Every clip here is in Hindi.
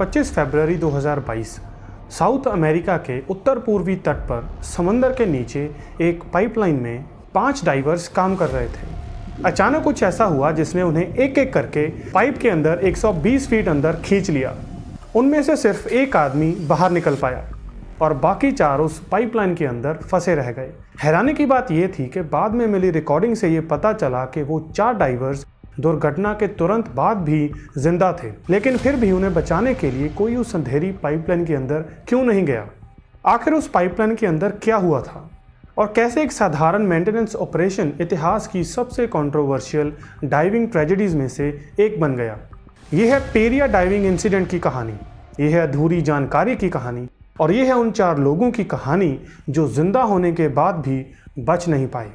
25 फरवरी 2022 साउथ अमेरिका के उत्तर पूर्वी तट पर समंदर के नीचे एक पाइपलाइन में 5 डाइवर्स काम कर रहे थे। अचानक कुछ ऐसा हुआ जिसने उन्हें एक एक करके पाइप के अंदर 120 फीट अंदर खींच लिया। उनमें से सिर्फ एक आदमी बाहर निकल पाया और बाकी 4 उस पाइपलाइन के अंदर फंसे रह गए। हैरानी की बात यह थी कि बाद में मिली रिकॉर्डिंग से ये पता चला कि वो 4 डाइवर्स दुर्घटना के तुरंत बाद भी जिंदा थे, लेकिन फिर भी उन्हें बचाने के लिए कोई उस अंधेरी पाइपलाइन के अंदर क्यों नहीं गया। आखिर उस पाइपलाइन के अंदर क्या हुआ था और कैसे एक साधारण मेंटेनेंस ऑपरेशन इतिहास की सबसे कंट्रोवर्शियल डाइविंग ट्रेजेडीज में से एक बन गया। यह है पेरिया डाइविंग इंसिडेंट की कहानी, यह है अधूरी जानकारी की कहानी और यह है उन 4 लोगों की कहानी जो जिंदा होने के बाद भी बच नहीं पाए।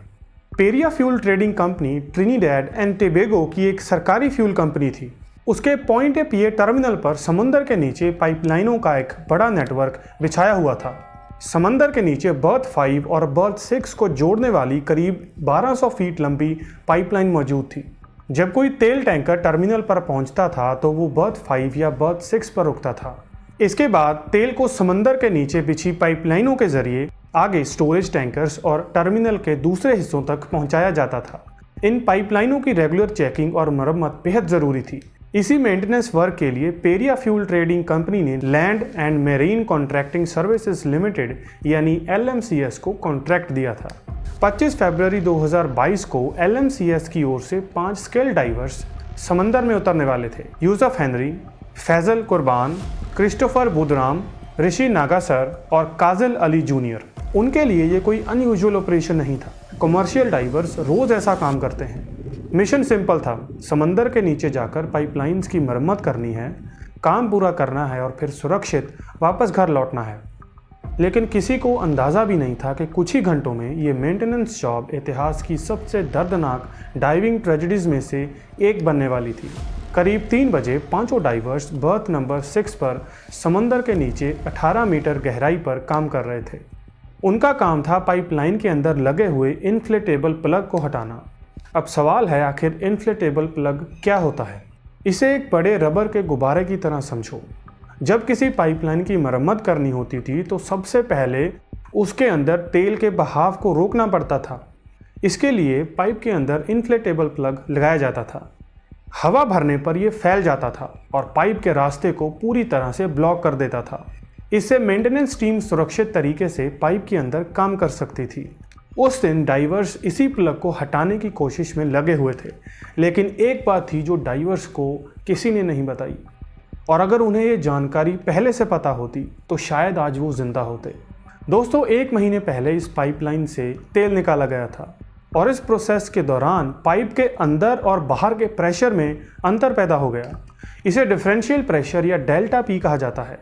Paria fuel trading company Trinidad and Tobago की एक सरकारी फ्यूल कंपनी थी। उसके पॉइंट ए पीए टर्मिनल पर समुंदर के नीचे पाइपलाइनों का एक बड़ा नेटवर्क बिछाया हुआ था। समंदर के नीचे बर्थ 5 और बर्थ 6 को जोड़ने वाली करीब 1200 फीट लंबी पाइपलाइन मौजूद थी। जब कोई तेल टैंकर टर्मिनल पर पहुंचता था तो वो बर्थ 5 या बर्थ 6 पर रुकता था। इसके बाद तेल को समंदर के नीचे बिछी पाइपलाइनों के जरिए आगे स्टोरेज टैंकर्स और टर्मिनल के दूसरे हिस्सों तक पहुंचाया जाता था। इन पाइपलाइनों की रेगुलर चेकिंग और मरम्मत बेहद ज़रूरी थी। इसी मेंटेनेंस वर्क के लिए पेरिया फ्यूल ट्रेडिंग कंपनी ने land and marine contracting services limited यानी LMCS को कॉन्ट्रैक्ट दिया था। 25 फरवरी 2022 को LMCS की ओर से 5 स्केल डाइवर्स समंदर में उतरने वाले थे। यूसुफ हेनरी, फैजल कुर्बान, क्रिस्टोफर बुदराम, ऋषि नागासर और काजिल अली जूनियर। उनके लिए ये कोई अनयूजुअल ऑपरेशन नहीं था। कमर्शियल डाइवर्स रोज ऐसा काम करते हैं। मिशन सिंपल था, समंदर के नीचे जाकर पाइपलाइंस की मरम्मत करनी है, काम पूरा करना है और फिर सुरक्षित वापस घर लौटना है। लेकिन किसी को अंदाज़ा भी नहीं था कि कुछ ही घंटों में ये मेंटेनेंस जॉब इतिहास की सबसे दर्दनाक डाइविंग ट्रेजेडीज में से एक बनने वाली थी। करीब 3 बजे 5 डाइवर्स बर्थ नंबर 6 पर समंदर के नीचे 18 मीटर गहराई पर काम कर रहे थे। उनका काम था पाइपलाइन के अंदर लगे हुए इन्फ्लेटेबल प्लग को हटाना। अब सवाल है, आखिर इन्फ्लेटेबल प्लग क्या होता है? इसे एक बड़े रबर के गुब्बारे की तरह समझो। जब किसी पाइपलाइन की मरम्मत करनी होती थी तो सबसे पहले उसके अंदर तेल के बहाव को रोकना पड़ता था। इसके लिए पाइप के अंदर इन्फ्लेटेबल प्लग लगाया जाता था। हवा भरने पर यह फैल जाता था और पाइप के रास्ते को पूरी तरह से ब्लॉक कर देता था। इससे मेंटेनेंस टीम सुरक्षित तरीके से पाइप के अंदर काम कर सकती थी। उस दिन डाइवर्स इसी प्लग को हटाने की कोशिश में लगे हुए थे, लेकिन एक बात थी जो डाइवर्स को किसी ने नहीं बताई और अगर उन्हें ये जानकारी पहले से पता होती तो शायद आज वो जिंदा होते। दोस्तों, 1 महीने पहले इस पाइपलाइन से तेल निकाला गया था और इस प्रोसेस के दौरान पाइप के अंदर और बाहर के प्रेशर में अंतर पैदा हो गया। इसे डिफरेंशियल प्रेशर या डेल्टा पी कहा जाता है।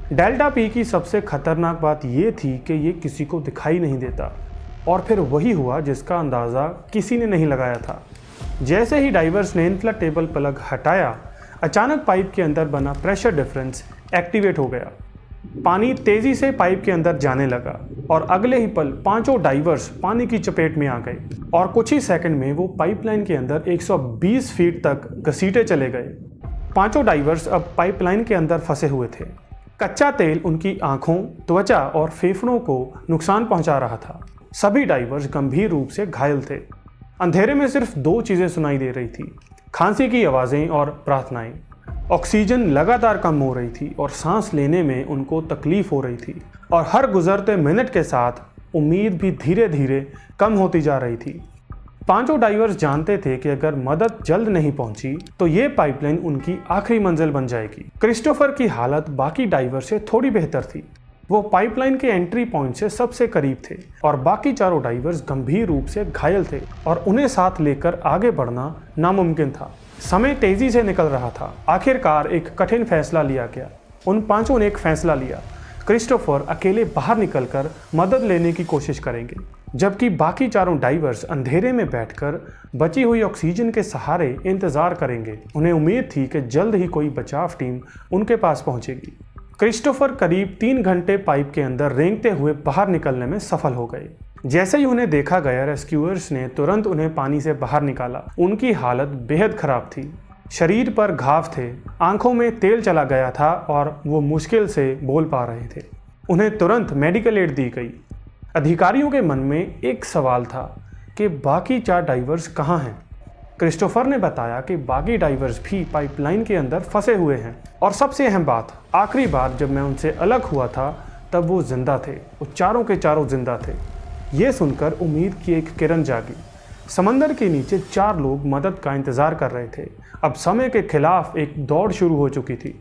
डेल्टा पी की सबसे खतरनाक बात यह थी कि ये किसी को दिखाई नहीं देता और फिर वही हुआ जिसका अंदाज़ा किसी ने नहीं लगाया था। जैसे ही डाइवर्स ने इन्फ्लेटेबल प्लग हटाया, अचानक पाइप के अंदर बना प्रेशर डिफरेंस एक्टिवेट हो गया। पानी तेज़ी से पाइप के अंदर जाने लगा और अगले ही पल 5 डाइवर्स पानी की चपेट में आ गए और कुछ ही सेकंड में वो पाइपलाइन के अंदर 120 फीट तक घसीटे चले गए। 5 डाइवर्स अब पाइपलाइन के अंदर फंसे हुए थे। कच्चा तेल उनकी आंखों, त्वचा और फेफड़ों को नुकसान पहुंचा रहा था। सभी डाइवर्स गंभीर रूप से घायल थे। अंधेरे में सिर्फ 2 चीज़ें सुनाई दे रही थी, खांसी की आवाज़ें और प्रार्थनाएं। ऑक्सीजन लगातार कम हो रही थी और सांस लेने में उनको तकलीफ हो रही थी और हर गुजरते मिनट के साथ उम्मीद भी धीरे धीरे कम होती जा रही थी। 5 डाइवर्स जानते थे कि अगर मदद जल्द नहीं पहुंची तो ये पाइपलाइन उनकी आखिरी मंजिल बन जाएगी। क्रिस्टोफर की हालत बाकी डाइवर्स से थोड़ी बेहतर थी। वो पाइपलाइन के एंट्री पॉइंट से सबसे करीब थे और बाकी 4 डाइवर्स गंभीर रूप से घायल थे और उन्हें साथ लेकर आगे बढ़ना नामुमकिन था। समय तेजी से निकल रहा था। आखिरकार एक कठिन फैसला लिया गया। उन 5 ने एक फैसला लिया, क्रिस्टोफर अकेले बाहर निकलकर मदद लेने की कोशिश करेंगे, जबकि बाकी 4 डाइवर्स अंधेरे में बैठकर बची हुई ऑक्सीजन के सहारे इंतजार करेंगे। उन्हें उम्मीद थी कि जल्द ही कोई बचाव टीम उनके पास पहुंचेगी। क्रिस्टोफर करीब 3 घंटे पाइप के अंदर रेंगते हुए बाहर निकलने में सफल हो गए। जैसे ही उन्हें देखा गया, रेस्क्यूअर्स ने तुरंत उन्हें पानी से बाहर निकाला। उनकी हालत बेहद खराब थी। शरीर पर घाव थे, आंखों में तेल चला गया था और वो मुश्किल से बोल पा रहे थे। उन्हें तुरंत मेडिकल एड दी गई। अधिकारियों के मन में एक सवाल था कि बाकी 4 डाइवर्स कहाँ हैं। क्रिस्टोफर ने बताया कि बाकी डाइवर्स भी पाइपलाइन के अंदर फंसे हुए हैं, और सबसे अहम बात, आखिरी बार जब मैं उनसे अलग हुआ था तब वो जिंदा थे, वो चारों के चारों जिंदा थे। ये सुनकर उम्मीद की एक किरण जागी। समंदर के नीचे 4 लोग मदद का इंतजार कर रहे थे। अब समय के खिलाफ एक दौड़ शुरू हो चुकी थी।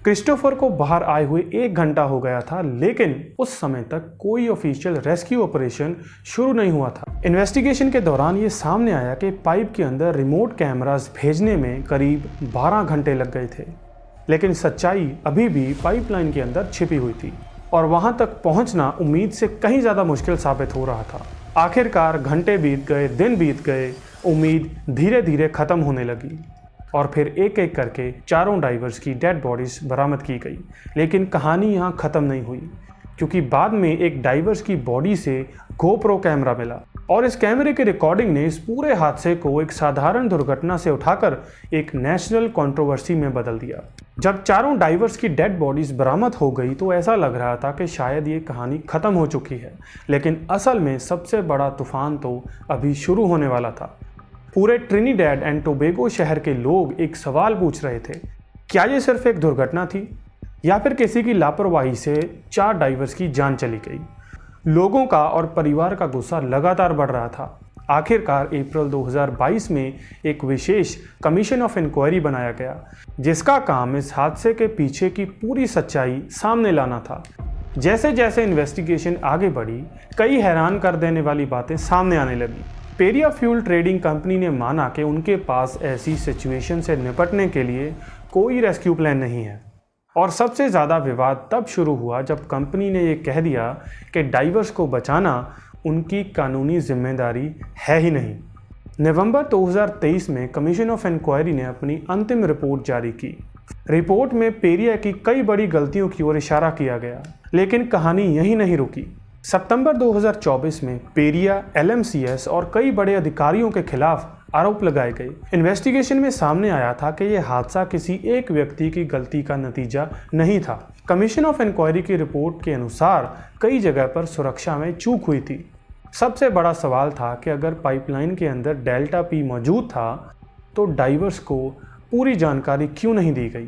क्रिस्टोफर को बाहर आए हुए 1 घंटा हो गया था, लेकिन उस समय तक कोई ऑफिशियल रेस्क्यू ऑपरेशन शुरू नहीं हुआ था। इन्वेस्टिगेशन के दौरान ये सामने आया कि पाइप के अंदर रिमोट कैमरास भेजने में करीब 12 घंटे लग गए थे, लेकिन सच्चाई अभी भी पाइपलाइन के अंदर छिपी हुई थी और वहां तक पहुंचना उम्मीद से कहीं ज़्यादा मुश्किल साबित हो रहा था। आखिरकार घंटे बीत गए, दिन बीत गए, उम्मीद धीरे धीरे ख़त्म होने लगी और फिर एक एक करके चारों डाइवर्स की डेड बॉडीज बरामद की गई। लेकिन कहानी यहाँ ख़त्म नहीं हुई, क्योंकि बाद में एक डाइवर्स की बॉडी से गोप्रो कैमरा मिला और इस कैमरे की रिकॉर्डिंग ने इस पूरे हादसे को एक साधारण दुर्घटना से उठाकर एक नेशनल कंट्रोवर्सी में बदल दिया। जब चारों डाइवर्स की डेड बॉडीज बरामद हो गई तो ऐसा लग रहा था कि शायद ये कहानी ख़त्म हो चुकी है, लेकिन असल में सबसे बड़ा तूफान तो अभी शुरू होने वाला था। पूरे ट्रिनिडैड एंड टोबैगो शहर के लोग एक सवाल पूछ रहे थे, क्या ये सिर्फ एक दुर्घटना थी या फिर किसी की लापरवाही से 4 डाइवर्स की जान चली गई। लोगों का और परिवार का गुस्सा लगातार बढ़ रहा था। आखिरकार अप्रैल 2022 में एक विशेष कमीशन ऑफ इंक्वायरी बनाया गया, जिसका काम इस हादसे के पीछे की पूरी सच्चाई सामने लाना था। जैसे जैसे इन्वेस्टिगेशन आगे बढ़ी, कई हैरान कर देने वाली बातें सामने आने लगी। पेरिया फ्यूल ट्रेडिंग कंपनी ने माना कि उनके पास ऐसी सिचुएशन से निपटने के लिए कोई रेस्क्यू प्लान नहीं है। और सबसे ज़्यादा विवाद तब शुरू हुआ जब कंपनी ने ये कह दिया कि डाइवर्स को बचाना उनकी कानूनी जिम्मेदारी है ही नहीं। नवंबर 2023 में कमीशन ऑफ इंक्वायरी ने अपनी अंतिम रिपोर्ट जारी की। रिपोर्ट में पेरिया की कई बड़ी गलतियों की ओर इशारा किया गया, लेकिन कहानी यहीं नहीं रुकी। सितंबर 2024 में पेरिया, LMCS और कई बड़े अधिकारियों के खिलाफ आरोप लगाए गए। इन्वेस्टिगेशन में सामने आया था कि यह हादसा किसी एक व्यक्ति की गलती का नतीजा नहीं था। कमीशन ऑफ इंक्वायरी की रिपोर्ट के अनुसार कई जगह पर सुरक्षा में चूक हुई थी। सबसे बड़ा सवाल था कि अगर पाइपलाइन के अंदर डेल्टा P मौजूद था तो डाइवर्स को पूरी जानकारी क्यों नहीं दी गई।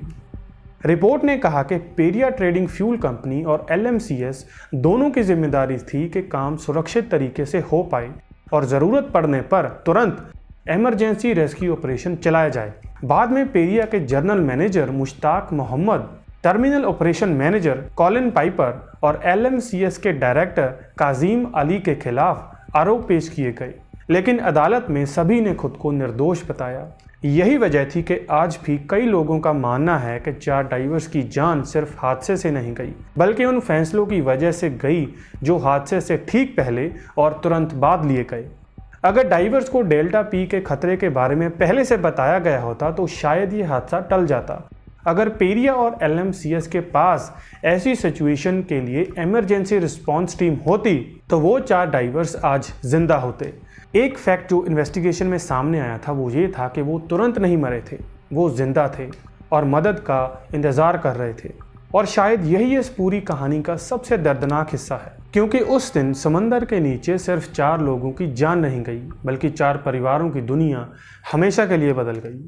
रिपोर्ट ने कहा कि पेरिया ट्रेडिंग फ्यूल कंपनी और LMCS दोनों की जिम्मेदारी थी कि काम सुरक्षित तरीके से हो पाए और ज़रूरत पड़ने पर तुरंत इमरजेंसी रेस्क्यू ऑपरेशन चलाया जाए। बाद में पेरिया के general manager Mushtaq Mohammad, terminal operation manager Colin Piper और LMCS के डायरेक्टर काजिम अली के खिलाफ आरोप पेश किए गए, लेकिन अदालत में सभी ने खुद को निर्दोष बताया। यही वजह थी कि आज भी कई लोगों का मानना है कि 4 डाइवर्स की जान सिर्फ हादसे से नहीं गई, बल्कि उन फैसलों की वजह से गई जो हादसे से ठीक पहले और तुरंत बाद लिए गए। अगर डाइवर्स को डेल्टा P के खतरे के बारे में पहले से बताया गया होता तो शायद ये हादसा टल जाता। अगर पेरिया और LMCS के पास ऐसी सिचुएशन के लिए इमरजेंसी रिस्पांस टीम होती तो वो 4 डाइवर्स आज जिंदा होते। एक फैक्ट जो इन्वेस्टिगेशन में सामने आया था वो ये था कि वो तुरंत नहीं मरे थे, वो जिंदा थे और मदद का इंतज़ार कर रहे थे। और शायद यही इस पूरी कहानी का सबसे दर्दनाक हिस्सा है, क्योंकि उस दिन समंदर के नीचे सिर्फ 4 लोगों की जान नहीं गई, बल्कि 4 परिवारों की दुनिया हमेशा के लिए बदल गई।